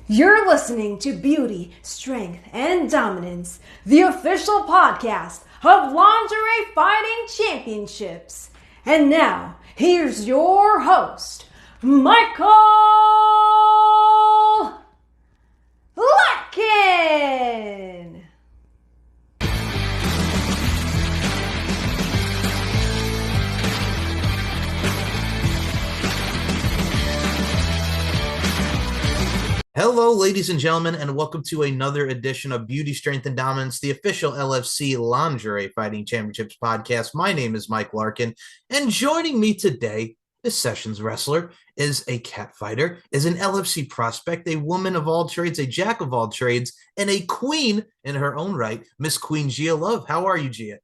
You're listening to Beauty, Strength, and Dominance, the official podcast of Lingerie Fighting Championships. And now, here's your host, Michael Larkin. Hello, ladies and gentlemen, and welcome to another edition of Beauty, Strength, and Dominance, the official LFC Lingerie Fighting Championships podcast. My name is Mike Larkin, and joining me today, this session's wrestler, is a cat fighter, is an LFC prospect, a woman of all trades, a jack of all trades, and a queen in her own right, Miss Queen Gia Love. How are you, Gia?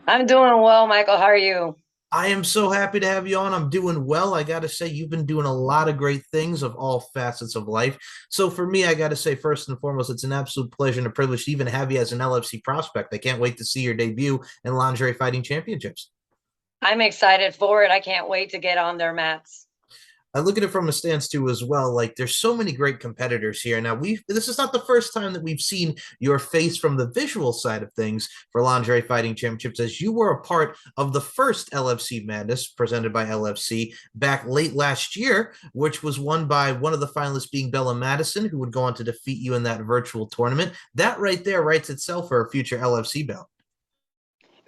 I'm doing well, Michael. How are you? I am so happy to have you on. I'm doing well. I got to say, you've been doing a lot of great things of all facets of life. So for me, I got to say, first and foremost, it's an absolute pleasure and a privilege to even have you as an LFC prospect. I can't wait to see your debut in Lingerie Fighting Championships. I'm excited for it. I can't wait to get on their mats. I look at it from a stance too as well. Like there's so many great competitors here. Now this is not the first time that we've seen your face from the visual side of things for Lingerie Fighting Championships, as you were a part of the first LFC Madness presented by LFC back late last year, which was won by one of the finalists being Bella Madison, who would go on to defeat you in that virtual tournament. That right there writes itself for a future LFC bout.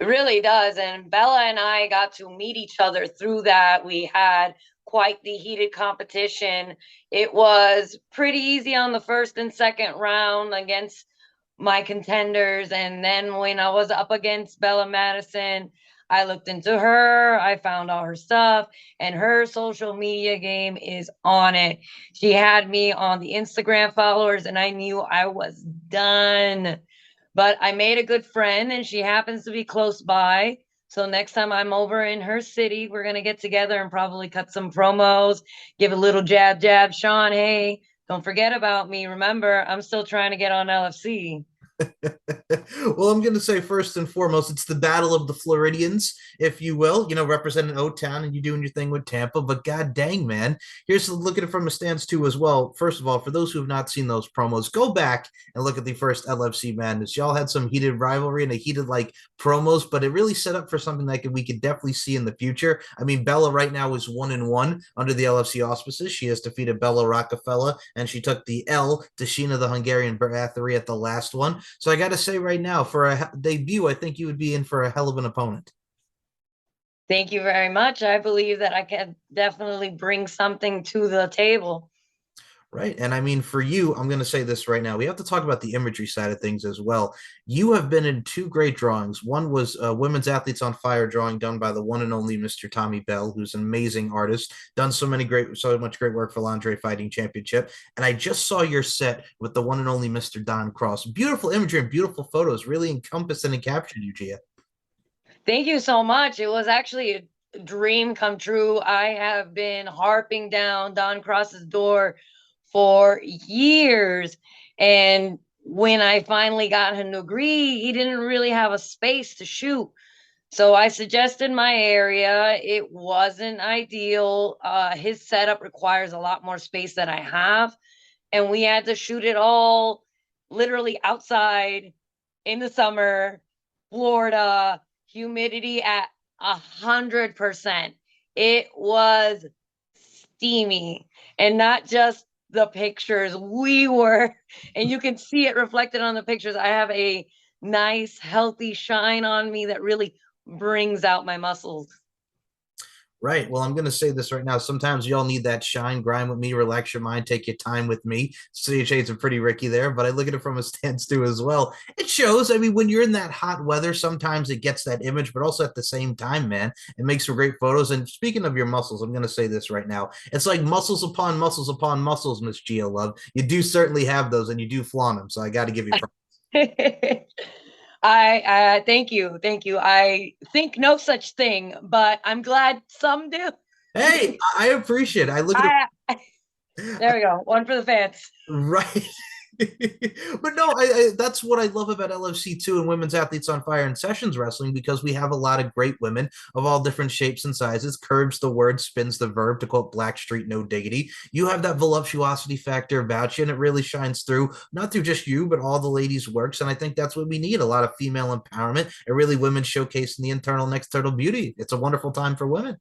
It really does. And Bella and I got to meet each other through that. We had quite the heated competition. It was pretty easy on the first and second round against my contenders. And then when I was up against Bella Madison, I looked into her, I found all her stuff, and her social media game is on it. She had me on the Instagram followers, and I knew I was done. But I made a good friend, and she happens to be close by. So next time I'm over in her city, we're going to get together and probably cut some promos, give a little jab, jab. Sean, hey, don't forget about me. Remember, I'm still trying to get on LFC. Well, I'm going to say first and foremost, it's the battle of the Floridians, if you will, representing O-Town and you doing your thing with Tampa. But god dang, man, here's to look at it from a stance too as well. First of all, for those who have not seen those promos, go back and look at the first LFC Madness. Y'all had some heated rivalry and a heated like promos, but it really set up for something that we could definitely see in the future. I mean, Bella right now is 1-1 under the LFC auspices. She has defeated Bella Rockefeller, and she took the L to Sheena the Hungarian Bathory at the last one. So I got to say right now, for a debut, I think you would be in for a hell of an opponent. Thank you very much. I believe that I can definitely bring something to the table. Right. And I mean, for you, I'm going to say this right now. We have to talk about the imagery side of things as well. You have been in two great drawings. One was Women's Athletes on Fire drawing done by the one and only Mr. Tommy Bell, who's an amazing artist, done so much great work for Lingerie Fighting Championship. And I just saw your set with the one and only Mr. Don Cross. Beautiful imagery and beautiful photos really encompassed and captured you, Gia. Thank you so much. It was actually a dream come true. I have been harping down Don Cross's door for years. And when I finally got him to agree, he didn't really have a space to shoot. So I suggested my area. It wasn't ideal. His setup requires a lot more space than I have. And we had to shoot it all literally outside in the summer, Florida, humidity at 100%. It was steamy, and not just the pictures. We were, and you can see it reflected on the pictures. I have a nice, healthy shine on me that really brings out my muscles. Right. Well, I'm going to say this right now. Sometimes y'all need that shine, grind with me, relax your mind, take your time with me. City Shades are pretty Ricky there, but I look at it from a stance too as well. It shows. I mean, when you're in that hot weather, sometimes it gets that image, but also at the same time, man, it makes for great photos. And speaking of your muscles, I'm going to say this right now. It's like muscles upon muscles upon muscles, Miss Gia Love. You do certainly have those and you do flaunt them. So I got to give you I thank you. Thank you. I think no such thing, but I'm glad some do. Hey, I appreciate it. I look at it. There we go. One for the fans. Right. But no, that's what I love about LFC too and Women's Athletes on Fire and Sessions Wrestling, because we have a lot of great women of all different shapes and sizes. Curves the word, spins the verb, to quote Blackstreet No Diggity. You have that voluptuosity factor about you, and it really shines through, not through just you, but all the ladies' works. And I think that's what we need, a lot of female empowerment and really women showcasing the internal and external beauty. It's a wonderful time for women.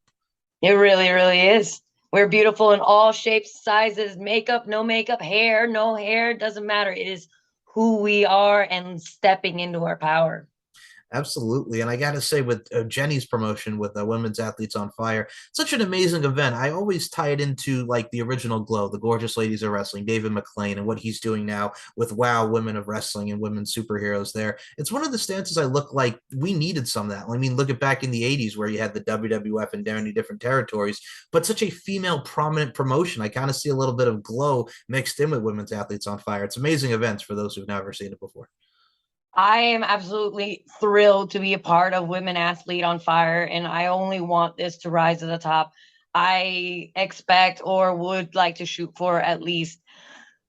It really, really is. We're beautiful in all shapes, sizes, makeup, no makeup, hair, no hair, doesn't matter. It is who we are and stepping into our power. Absolutely. And I got to say, with Jenny's promotion with Women's Athletes on Fire, such an amazing event. I always tie it into like the original Glow, the Gorgeous Ladies of Wrestling, David McLean, and what he's doing now with WOW, Women of Wrestling and Women Superheroes there. It's one of the stances I look like we needed some of that. I mean, look at back in the 80s where you had the WWF in many different territories, but such a female prominent promotion. I kind of see a little bit of Glow mixed in with Women's Athletes on Fire. It's amazing events for those who've never seen it before. I am absolutely thrilled to be a part of Women Athlete on Fire, and I only want this to rise to the top. I expect or would like to shoot for at least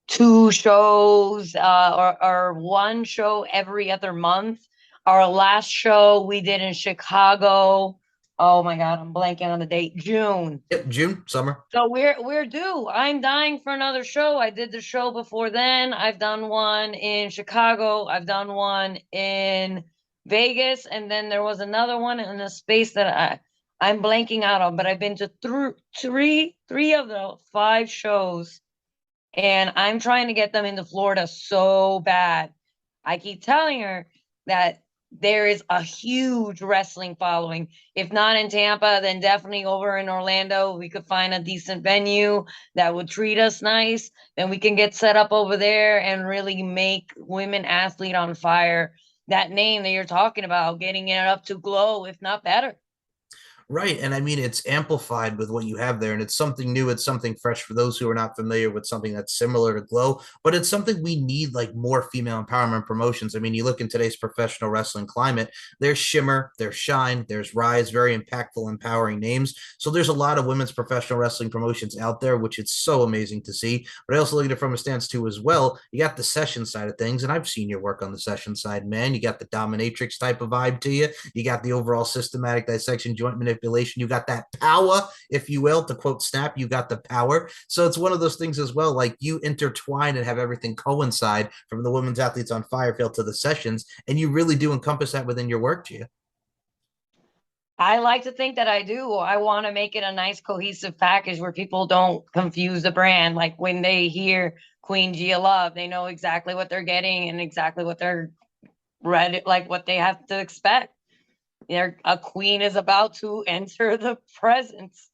2 shows or 1 show every other month. Our last show we did in Chicago. Oh my God, I'm blanking on the date. June. Yep, June, summer. So we're due. I'm dying for another show. I did the show before then. I've done one in Chicago. I've done one in Vegas, and then there was another one in a space that I'm blanking out on. But I've been to three of the 5 shows, and I'm trying to get them into Florida so bad. I keep telling her that there is a huge wrestling following. If not in Tampa, then definitely over in Orlando. We could find a decent venue that would treat us nice. Then we can get set up over there and really make Women Athlete on Fire that name that you're talking about, getting it up to Glow, if not better. Right. And I mean, it's amplified with what you have there, and it's something new. It's something fresh for those who are not familiar with something that's similar to Glow, but it's something we need, like more female empowerment promotions. I mean, you look in today's professional wrestling climate, there's Shimmer, there's Shine, there's Rise, very impactful, empowering names. So there's a lot of women's professional wrestling promotions out there, which it's so amazing to see. But I also look at it from a stance too as well. You got the session side of things, and I've seen your work on the session side, man. You got the dominatrix type of vibe to you. You got the overall systematic dissection, joint manipulation. You got that power, if you will, to quote Snap, you got the power. So it's one of those things as well, like you intertwine and have everything coincide from the Women's Athletes on Fire field to the sessions, and you really do encompass that within your work, Gia. I like to think that I do. I want to make it a nice cohesive package where people don't confuse the brand. Like when they hear Queen Gia Love, they know exactly what they're getting and exactly what they're ready, like what they have to expect. A queen is about to enter the presence.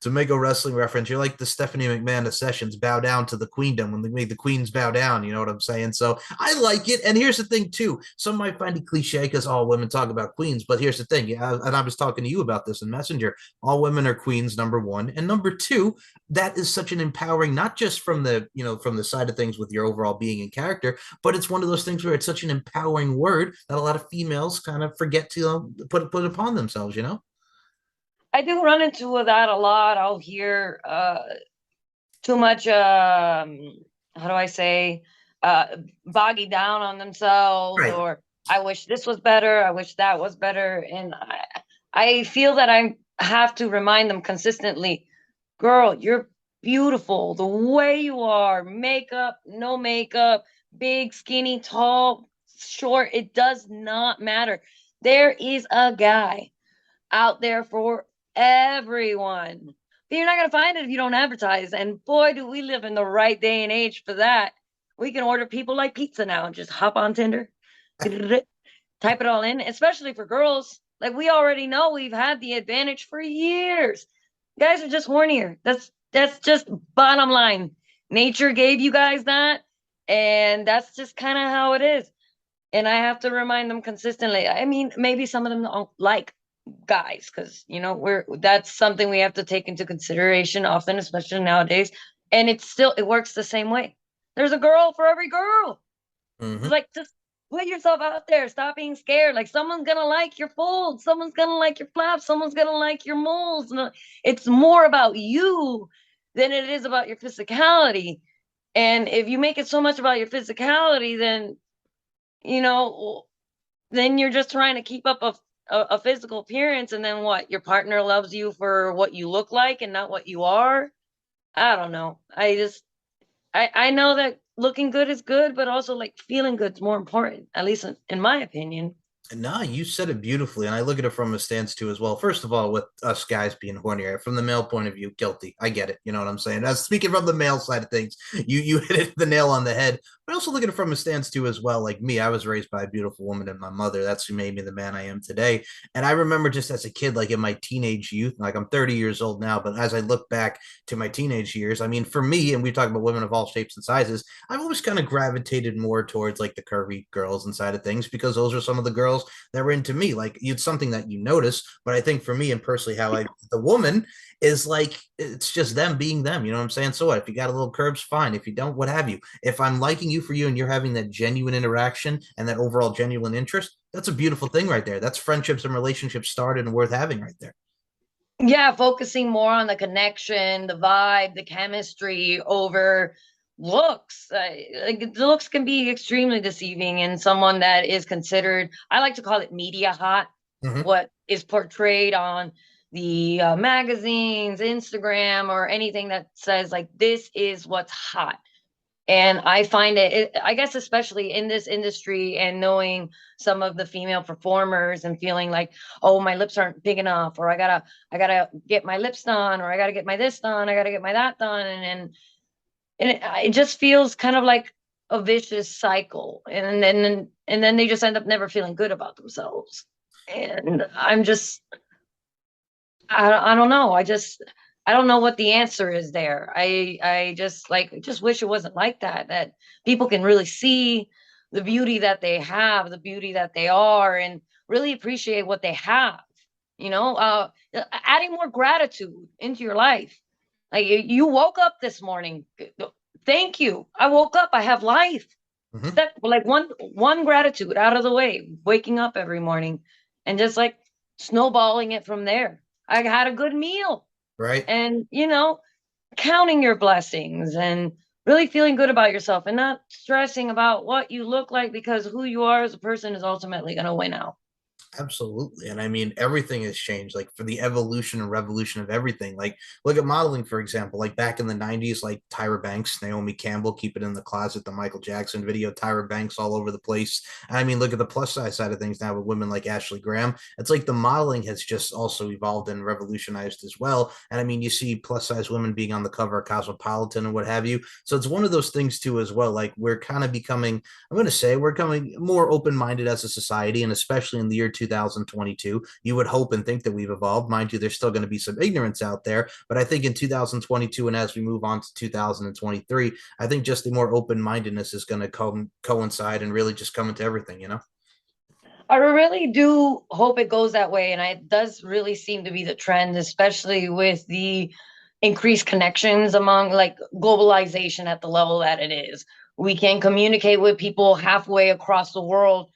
To make a wrestling reference, you're like the Stephanie McMahon of Sessions, bow down to the queendom when they make the queens bow down. You know what I'm saying? So I like it. And here's the thing, too. Some might find it cliche because all women talk about queens. But here's the thing. Yeah, and I was talking to you about this in Messenger. All women are queens, number one. And number two, that is such an empowering, not just from the, from the side of things with your overall being and character, but it's one of those things where it's such an empowering word that a lot of females kind of forget to put upon themselves, I do run into that a lot. I'll hear too much, how do I say, boggy down on themselves, Right. or I wish this was better, I wish that was better. And I feel that I have to remind them consistently, girl, you're beautiful the way you are, makeup, no makeup, big, skinny, tall, short, it does not matter. There is a guy out there for everyone. But you're not going to find it if you don't advertise. And boy, do we live in the right day and age for that. We can order people like pizza now and just hop on Tinder, type it all in, especially for girls. Like we already know we've had the advantage for years. Guys are just hornier. That's just bottom line. Nature gave you guys that. And that's just kind of how it is. And I have to remind them consistently. I mean, maybe some of them don't like guys because that's something we have to take into consideration often, especially nowadays. And it works the same way. There's a girl for every girl. Mm-hmm. Like, just put yourself out there. Stop being scared. Like, someone's gonna like your folds, someone's gonna like your flaps, someone's gonna like your moles. It's more about you than it is about your physicality. And if you make it so much about your physicality, then, you know, then you're just trying to keep up a physical appearance. And then what? Your partner loves you for what you look like and not what you are. I don't know. I know that looking good is good, but also like feeling good is more important, at least in my opinion. No, you said it beautifully, and I look at it from a stance too as well. First of all, with us guys being hornier, from the male point of view, guilty. I get it. You know what I'm saying? As speaking from the male side of things, you hit it the nail on the head. But I also look at it from a stance too as well. Like me, I was raised by a beautiful woman and my mother. That's who made me the man I am today. And I remember just as a kid, like in my teenage youth, like I'm 30 years old now, but as I look back to my teenage years, I mean, for me, and we talk about women of all shapes and sizes, I've always kind of gravitated more towards like the curvy girls inside of things because those are some of the girls that were into me. Like it's something that you notice, but I think for me and personally, how I the woman is like it's just them being them. You know what I'm saying? So what? If you got a little curves, fine. If you don't, what have you? If I'm liking you for you and you're having that genuine interaction and that overall genuine interest, that's a beautiful thing right there. That's friendships and relationships started and worth having right there. Yeah, focusing more on the connection, the vibe, the chemistry over looks. Like the looks can be extremely deceiving in someone that is considered, I like to call it media hot, Mm-hmm. what is portrayed on the magazines, Instagram, or anything that says like this is what's hot. And I find I guess, especially in this industry and knowing some of the female performers and feeling like, oh, my lips aren't big enough, or I gotta get my lips done, or I gotta get my this done, I gotta get my that done. And it just feels kind of like a vicious cycle. And then they just end up never feeling good about themselves. And I don't know. I don't know what the answer is there. I just wish it wasn't like that. That people can really see the beauty that they have, the beauty that they are, and really appreciate what they have. Adding more gratitude into your life. Like you woke up this morning. Thank you. I woke up. I have life. Mm-hmm. Step like one gratitude out of the way. Waking up every morning, and just like snowballing it from there. I had a good meal, Right. and counting your blessings and really feeling good about yourself and not stressing about what you look like, because who you are as a person is ultimately going to win out. Absolutely. And I mean, everything has changed, like for the evolution and revolution of everything. Like, look at modeling, for example, like back in the 90s, like Tyra Banks, Naomi Campbell, Keep It in the Closet, the Michael Jackson video, Tyra Banks all over the place. And I mean, look at the plus size side of things now with women like Ashley Graham. It's like the modeling has just also evolved and revolutionized as well. And I mean, you see plus size women being on the cover of Cosmopolitan and what have you. So it's one of those things too, as well. Like, we're kind of becoming, I'm going to say, we're becoming more open minded as a society, and especially in the year 2022. You would hope and think that we've evolved. Mind you, there's still going to be some ignorance out there, but I think in 2022 and as we move on to 2023, I think just the more open mindedness is going to coincide and really just come into everything, you know? I really do hope it goes that way, and it does really seem to be the trend, especially with the increased connections among like globalization at the level that it is. We can communicate with people halfway across the world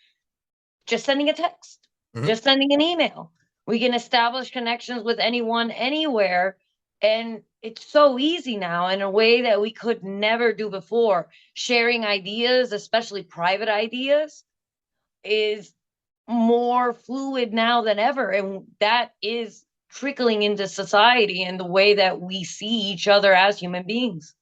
just sending a text, Mm-hmm. just sending an email. We can establish connections with anyone, anywhere. And it's so easy now in a way that we could never do before. Sharing ideas, especially private ideas, is more fluid now than ever. And that is trickling into society and the way that we see each other as human beings.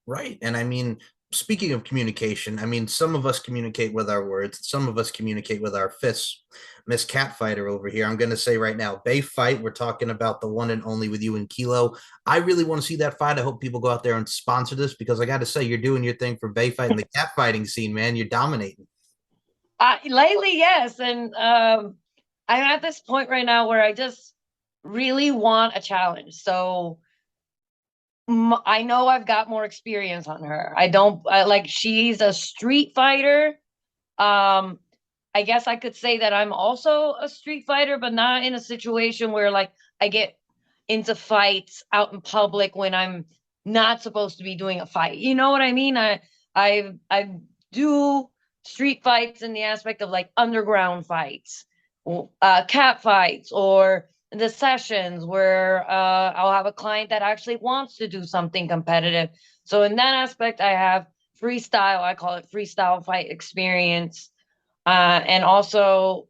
Right. And I mean, speaking of communication, I mean, some of us communicate with our words, some of us communicate with our fists. Miss Catfighter over here, I'm going to say right now, Bay Fight, we're talking about the one and only with you and Kilo. I really want to see that fight. I hope people go out there and sponsor this because I got to say, you're doing your thing for Bay Fight and the catfighting scene, man. You're dominating. Lately, yes. And I'm at this point right now where I just really want a challenge. So I know I've got more experience on her. Like she's a street fighter. Um, I guess I could say that I'm also a street fighter, but not in a situation where like I get into fights out in public when I'm not supposed to be doing a fight. You know what I mean? I do street fights in the aspect of like underground fights, cat fights, or the sessions where I'll have a client that actually wants to do something competitive. So in that aspect, I have freestyle. I call it freestyle fight experience, and also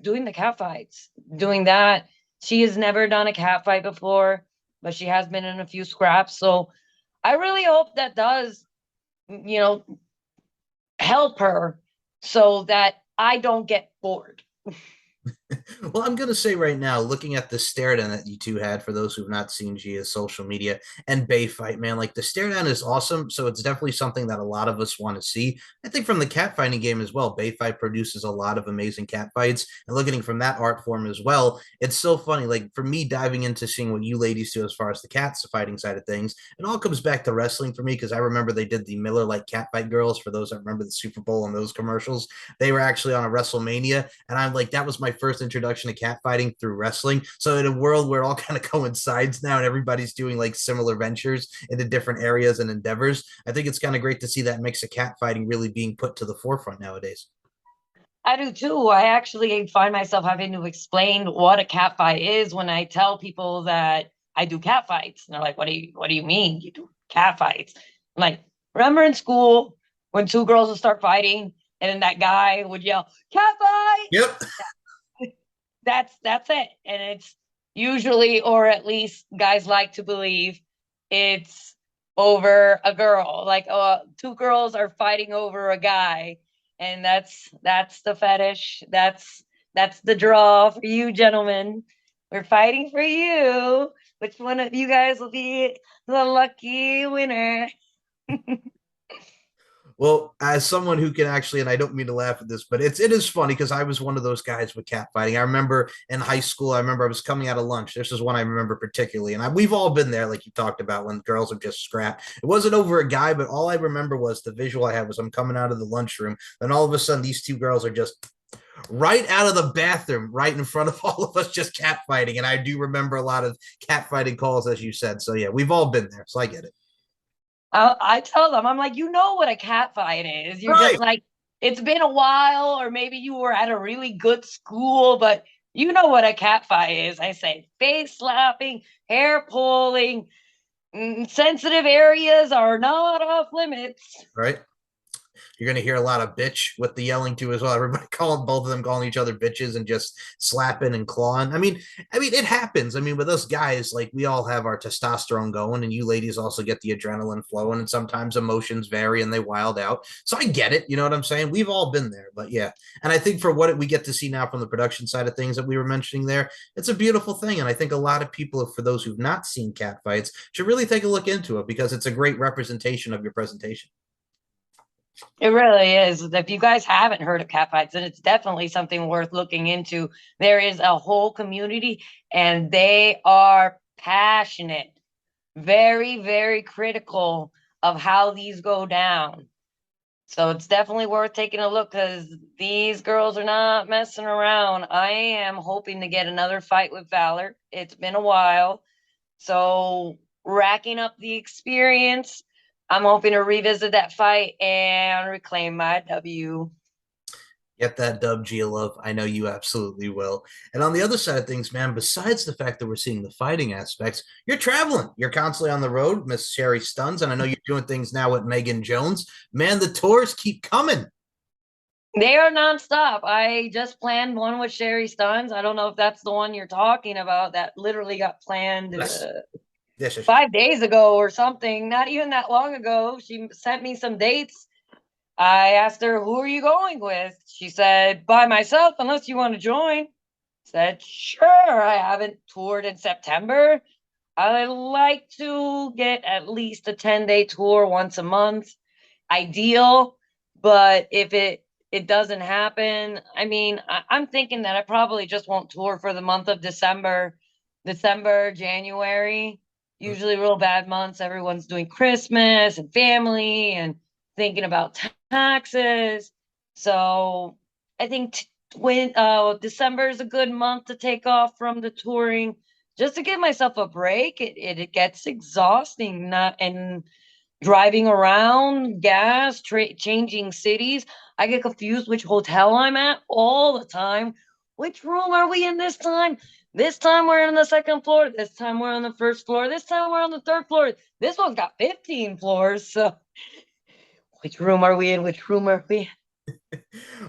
doing the cat fights. Doing that, she has never done a cat fight before, but she has been in a few scraps. So I really hope that does, help her so that I don't get bored. Well, I'm going to say right now, looking at the stare down that you two had, for those who've not seen Gia's social media and Bay fight, man, like the stare down is awesome. So it's definitely something that a lot of us want to see. I think from the cat fighting game as well, Bay fight produces a lot of amazing cat fights. And looking from that art form as well, it's so funny. Like for me, diving into seeing what you ladies do as far as the cats fighting side of things, it all comes back to wrestling for me because I remember they did the Miller Lite cat fight girls. For those that remember the Super Bowl and those commercials, they were actually on a WrestleMania, and I'm like, that was my first introduction to catfighting through wrestling. So in a world where it all kind of coincides now and everybody's doing like similar ventures into different areas and endeavors, I think it's kind of great to see that mix of catfighting really being put to the forefront nowadays. I do too. I actually find myself having to explain what a cat fight is when I tell people that I do cat fights. And they're like, what do you mean you do cat fights? I'm like, remember in school when two girls would start fighting and then that guy would yell, cat fight? Yep. That's it. And it's usually, or at least guys like to believe, it's over a girl. Like two girls are fighting over a guy, and that's the fetish. That's the draw for you gentlemen. We're fighting for you. Which one of you guys will be the lucky winner? Well, as someone who can actually, and I don't mean to laugh at this, but it is funny because I was one of those guys with catfighting. I remember in high school, I remember I was coming out of lunch. This is one I remember particularly, and we've all been there, like you talked about, when girls have just scrapped. It wasn't over a guy, but all I remember was the visual I had was I'm coming out of the lunchroom, and all of a sudden these two girls are just right out of the bathroom, right in front of all of us, just catfighting. And I do remember a lot of catfighting calls, as you said. So yeah, we've all been there, so I get it. I tell them, I'm like, you know what a cat fight is. You're Right. just like, it's been a while, or maybe you were at a really good school, but you know what a cat fight is. I say face slapping, hair pulling, sensitive areas are not off limits. Right. You're going to hear a lot of bitch with the yelling too as well. Everybody calling both of them calling each other bitches and just slapping and clawing. I mean, it happens. I mean, with us guys, like we all have our testosterone going, and you ladies also get the adrenaline flowing, and sometimes emotions vary and they wild out. So I get it. You know what I'm saying? We've all been there, but yeah. And I think for what we get to see now from the production side of things that we were mentioning there, it's a beautiful thing. And I think a lot of people, for those who've not seen cat fights, should really take a look into it because it's a great representation of your presentation. It really is. If you guys haven't heard of catfights, then it's definitely something worth looking into. There is a whole community, and they are passionate, very, very critical of how these go down. So it's definitely worth taking a look because these girls are not messing around. I am hoping to get another fight with Valor. It's been a while. So racking up the experience, I'm hoping to revisit that fight and reclaim my W. Get that dub, Gia Love. I know you absolutely will. And on the other side of things, man, besides the fact that we're seeing the fighting aspects, you're traveling. You're constantly on the road, Miss Sherry Stuns. And I know you're doing things now with Megan Jones. Man, the tours keep coming. They are nonstop. I just planned one with Sherry Stuns. I don't know if that's the one you're talking about. That literally got planned Yes. Yes, yes. 5 days ago or something. Not even that long ago. She sent me some dates. I asked her, who are you going with? She said, by myself, unless you want to join. Said, sure. I haven't toured in September. I like to get at least a 10-day tour once a month. Ideal. But if it doesn't happen, I mean, I'm thinking that I probably just won't tour for the month of December, January. Usually real bad months. Everyone's doing Christmas and family and thinking about taxes. So I think when December is a good month to take off from the touring, just to give myself a break. It gets exhausting, not and driving around, gas, changing cities. I get confused which hotel I'm at all the time. Which room are we in this time? This time we're on the second floor. This time we're on the first floor. This time we're on the third floor. This one's got 15 floors. So which room are we in? Which room are we in?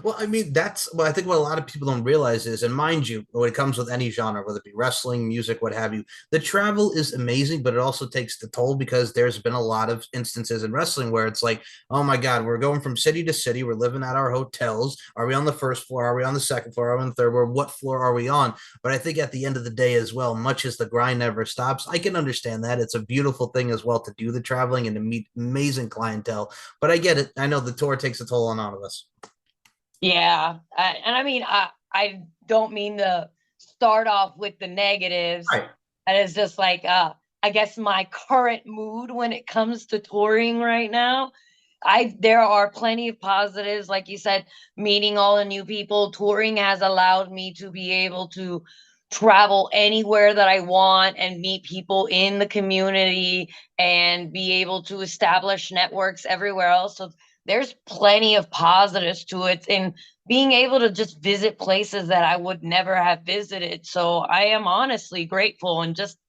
Well, I mean, that's well, I think what a lot of people don't realize is, and mind you, when it comes with any genre, whether it be wrestling, music, what have you, the travel is amazing, but it also takes the toll because there's been a lot of instances in wrestling where it's like, oh my God, we're going from city to city, we're living at our hotels. Are we on the first floor? Are we on the second floor? Are we on the third floor? What floor are we on? But I think at the end of the day as well, much as the grind never stops, I can understand that. It's a beautiful thing as well to do the traveling and to meet amazing clientele. But I get it. I know the tour takes a toll on all of us. Yeah. And I mean, I don't mean to start off with the negatives. Right. And it's just like, I guess my current mood when it comes to touring right now. There are plenty of positives, like you said, meeting all the new people. Touring has allowed me to be able to travel anywhere that I want and meet people in the community and be able to establish networks everywhere else. So there's plenty of positives to it, and being able to just visit places that I would never have visited. So I am honestly grateful and just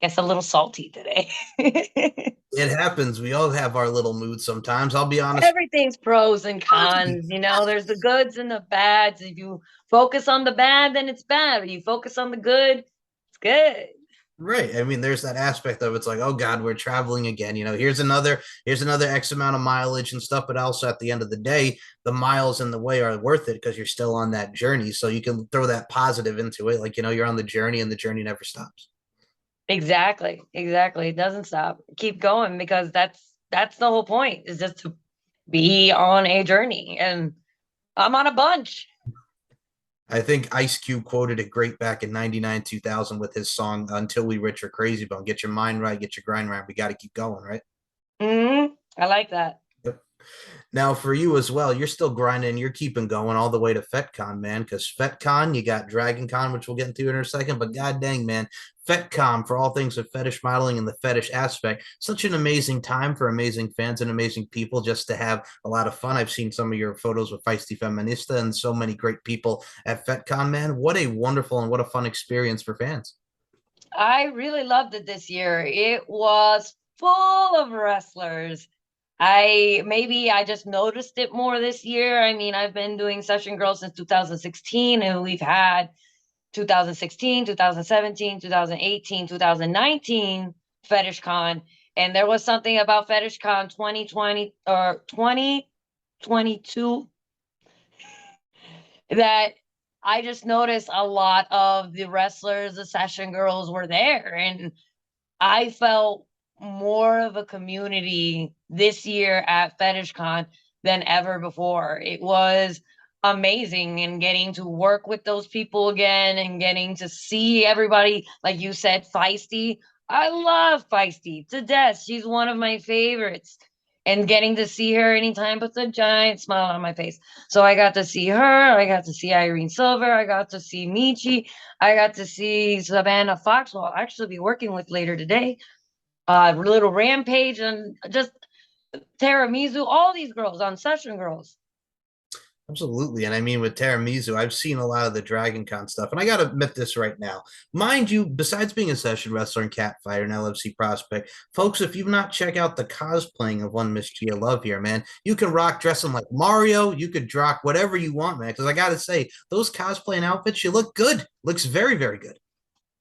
guess a little salty today. It happens. We all have our little moods sometimes. I'll be honest. Everything's pros and cons, there's the goods and the bads. If you focus on the bad, then it's bad. If you focus on the good, it's good. Right. I mean, there's that aspect of it's like, oh God, we're traveling again. Here's another X amount of mileage and stuff. But also at the end of the day, the miles in the way are worth it because you're still on that journey. So you can throw that positive into it. Like, you're on the journey and the journey never stops. Exactly. Exactly. It doesn't stop. Keep going because that's the whole point is just to be on a journey. And I'm on a bunch. I think Ice Cube quoted it great back in 99, 2000 with his song Until We Rich or Crazy Bone. Get your mind right, get your grind right. We got to keep going, right? I like that. Yep. Now, for you as well, you're still grinding. You're keeping going all the way to FetCon, man. Because FetCon, you got Dragon Con, which we'll get into in a second. But god dang, man, FetCon for all things of fetish modeling and the fetish aspect. Such an amazing time for amazing fans and amazing people just to have a lot of fun. I've seen some of your photos with Feisty Feminista and so many great people at FetCon, man. What a wonderful and what a fun experience for fans. I really loved it this year. It was full of wrestlers. I just noticed it more this year. I mean, I've been doing Session Girls since 2016, and we've had 2016, 2017, 2018, 2019 Fetish Con. And there was something about Fetish Con 2020 or 2022 that I just noticed a lot of the wrestlers, the Session Girls were there. And I felt more of a community this year at FetishCon than ever before. It was amazing and getting to work with those people again and getting to see everybody, like you said, Feisty. I love Feisty to death. She's one of my favorites. And getting to see her anytime puts a giant smile on my face. So I got to see her. I got to see Irene Silver. I got to see Michi. I got to see Savannah Fox, who I'll actually be working with later today. Little Rampage and just Tara Mizu, all these girls on Session Girls. Absolutely. And I mean, with Tiramisu, I've seen a lot of the Dragon Con stuff. And I got to admit this right now. Mind you, besides being a session wrestler and Catfighter and LFC Prospec, folks, if you've not checked out the cosplaying of one Miss Gia Love here, man, you can rock dressing like Mario. You could rock whatever you want, man. Because I got to say, those cosplaying outfits, you look good. Looks very, very good.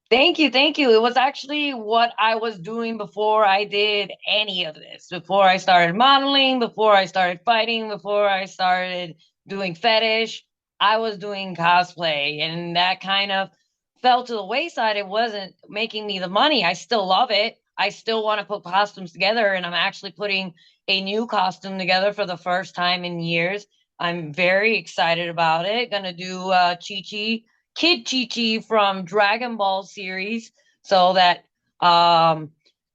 Thank you. Thank you. It was actually what I was doing before I did any of this, before I started modeling, before I started fighting, before I started doing fetish. I was doing cosplay, and that kind of fell to the wayside. It wasn't making me the money. I still love it. I still want to put costumes together, and I'm actually putting a new costume together for the first time in years. I'm very excited about it. Gonna do Chi-Chi Kid Chi-Chi from Dragon Ball series. So that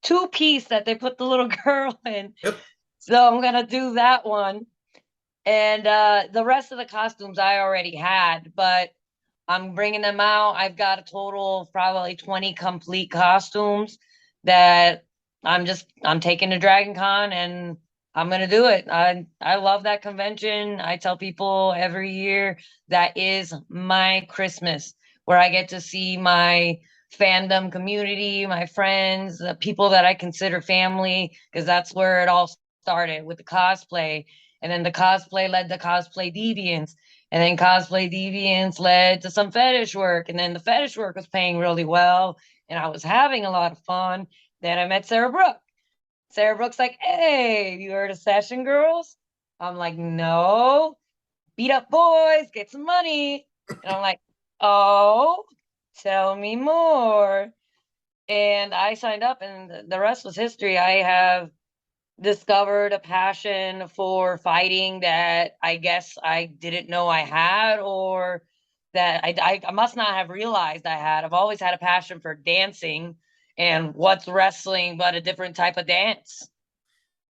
two-piece that they put the little girl in. Yep. So I'm gonna do that one. And the rest of the costumes I already had, but I'm bringing them out. I've got a total of probably 20 complete costumes that I'm taking to Dragon Con and I'm gonna do it. I love that convention. I tell people every year that is my Christmas. where I get to see my fandom community, my friends, the people that I consider family, because that's where it all started with the cosplay. And then the cosplay led to cosplay deviance. And then cosplay deviance led to some fetish work. And then the fetish work was paying really well. And I was having a lot of fun. Then I met Sarah Brooke. Sarah Brooke's like, hey, you heard of Session Girls? I'm like, no. Beat up boys, get some money. And I'm like, oh, tell me more. And I signed up, and the rest was history. I have discovered a passion for fighting that I guess I didn't know I had, or that I must not have realized I had. I've always had a passion for dancing, and what's wrestling but a different type of dance?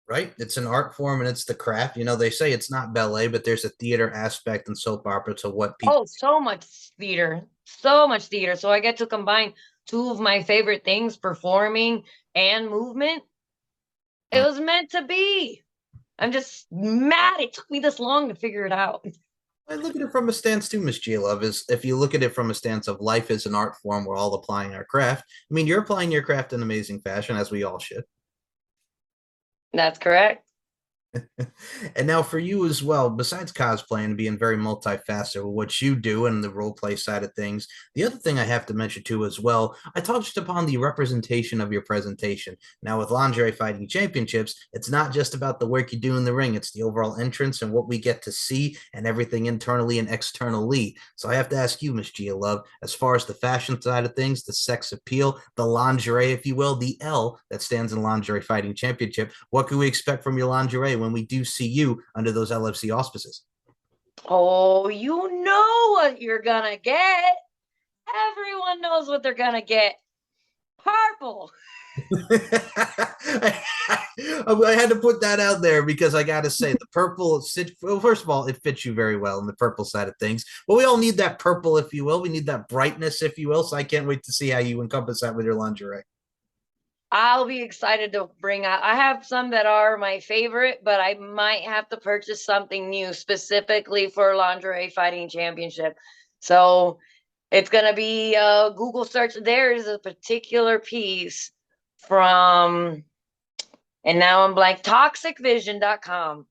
Right? It's an art form and it's the craft. You know, they say it's not ballet, but there's a theater aspect and soap opera to what people. Oh, so much theater, so much theater. So I get to combine two of my favorite things, performing and movement. It was meant to be. I'm just mad it took me this long to figure it out. I look at it from a stance too, Miss G Love, is if you look at it from a stance of life is an art form, we're all applying our craft. I mean, you're applying your craft in amazing fashion, as we all should. That's correct. And now for you as well, besides cosplaying and being very multifaceted with what you do and the role play side of things, the other thing I have to mention too as well, I touched upon the representation of your presentation. Now with Lingerie Fighting Championships, it's not just about the work you do in the ring, it's the overall entrance and what we get to see and everything internally and externally. So I have to ask you, Miss Gia Love, as far as the fashion side of things, the sex appeal, the lingerie, if you will, the L that stands in Lingerie Fighting Championship, what can we expect from your lingerie when we do see you under those LFC auspices? Oh, you know what you're gonna get. Everyone knows what they're gonna get. Purple. I had to put that out there because I got to say the purple. Well, first of all, it fits you very well in the purple side of things. But we all need that purple, if you will. We need that brightness, if you will. So I can't wait to see how you encompass that with your lingerie. I'll be excited to bring out. I have some that are my favorite, but I might have to purchase something new specifically for Lingerie Fighting Championship. So it's going to be a Google search. There is a particular piece from, and now I'm blank, toxicvision.com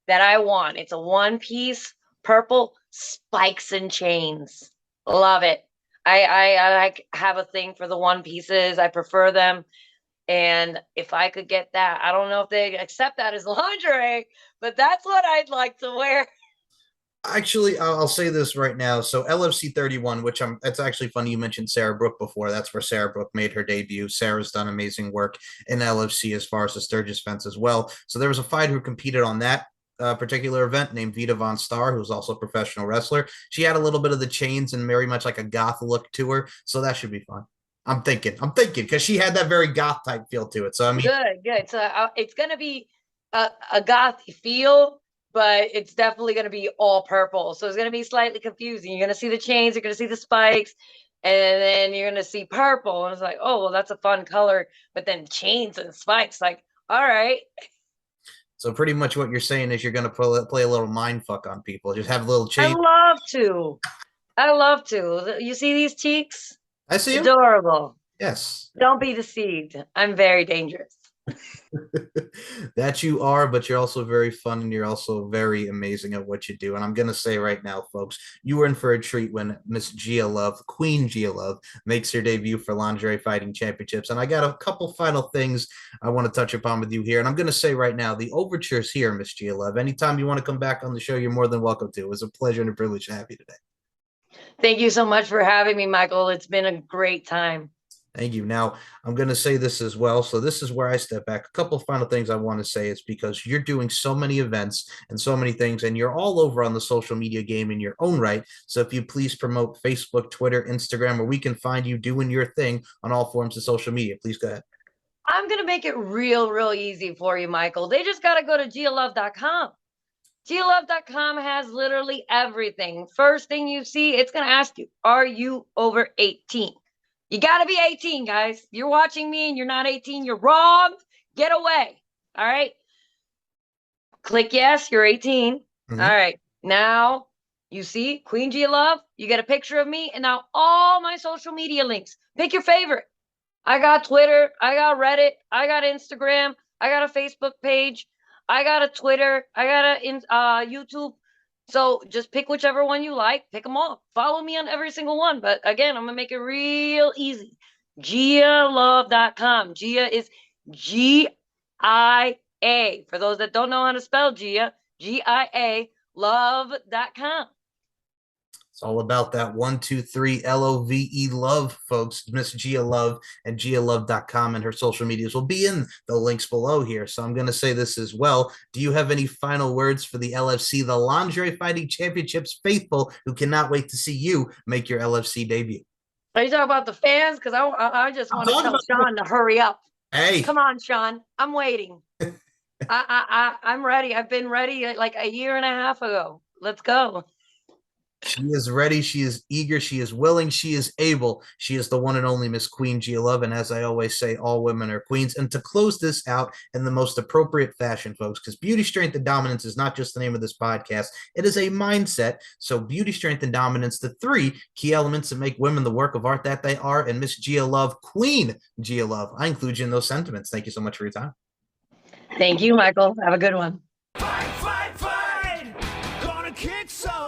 that I want. It's a one piece purple spikes and chains. Love it. I have a thing for the one pieces. I prefer them. And if I could get that, I don't know if they accept that as lingerie, but that's what I'd like to wear. Actually, I'll say this right now. So LFC 31, which it's actually funny you mentioned Sarah Brooke before. That's where Sarah Brooke made her debut. Sarah's done amazing work in LFC as far as the Sturgis fence as well. So there was a fighter who competed on that particular event named Vita Von Starr, who's also a professional wrestler. She had a little bit of the chains and very much like a goth look to her. So that should be fun. I'm thinking because she had that very goth type feel to it. So I mean, good. So it's gonna be a goth feel, but it's definitely gonna be all purple. So it's gonna be slightly confusing. You're gonna see the chains, you're gonna see the spikes, and then you're gonna see purple. And it's like, oh well, that's a fun color. But then chains and spikes, like, all right. So pretty much what you're saying is you're gonna play a little mind fuck on people. Just have a little I chain. love to. I love to. You see these cheeks? I see him. Adorable. Yes. Don't be deceived. I'm very dangerous. That you are, but you're also very fun and you're also very amazing at what you do. And I'm gonna say right now, folks, you are in for a treat when Miss Gia Love, Queen Gia Love, makes her debut for Lingerie Fighting Championships. And I got a couple final things I want to touch upon with you here. And I'm gonna say right now, the overture's here, Miss Gia Love. Anytime you want to come back on the show, you're more than welcome to. It was a pleasure and a privilege to have you today. Thank you so much for having me, Michael. It's been a great time. Thank you. Now, I'm going to say this as well. So, this is where I step back. A couple of final things I want to say is because you're doing so many events and so many things, and you're all over on the social media game in your own right. So, if you please promote Facebook, Twitter, Instagram, where we can find you doing your thing on all forms of social media, please go ahead. I'm going to make it real easy for you, Michael. They just got to go to gialove.com. gialove.com has literally everything. First thing you see, it's going to ask you, are you over 18? You got to be 18, guys. If you're watching me and you're not 18, you're wrong. Get away. All right. Click yes, you're 18. Mm-hmm. All right. Now You see, Queen Gia Love, you get a picture of me, and now all my social media links. Pick your favorite. I got Twitter, I got Reddit, I got Instagram, I got a Facebook page, I got a Twitter, I got a YouTube. So just pick whichever one you like, pick them all. Follow me on every single one. But again, I'm going to make it real easy. GiaLove.com. Gia is G-I-A. For those that don't know how to spell Gia, G-I-A, love.com. It's all about that 123 LOVE love, folks. Miss Gia Love and GiaLove.com, and her social medias will be in the links below here. So I'm going to say this as well. Do you have any final words for the LFC, the Lingerie Fighting Championships faithful, who cannot wait to see you make your LFC debut? Are you talking about the fans? Because I just want to tell Sean to hurry up. Hey, come on, Sean. I'm waiting. I'm ready. I've been ready like a year and a half ago. Let's go. She is ready. She is eager. She is willing. She is able. She is the one and only Miss Queen Gia Love. And as I always say, all women are queens. And to close this out in the most appropriate fashion, folks, because beauty, strength, and dominance is not just the name of this podcast. It is a mindset. So beauty, strength, and dominance, the three key elements that make women the work of art that they are. And Miss Gia Love, Queen Gia Love, I include you in those sentiments. Thank you so much for your time. Thank you, Michael. Have a good one. Fight, fight, fight. Gonna kick some.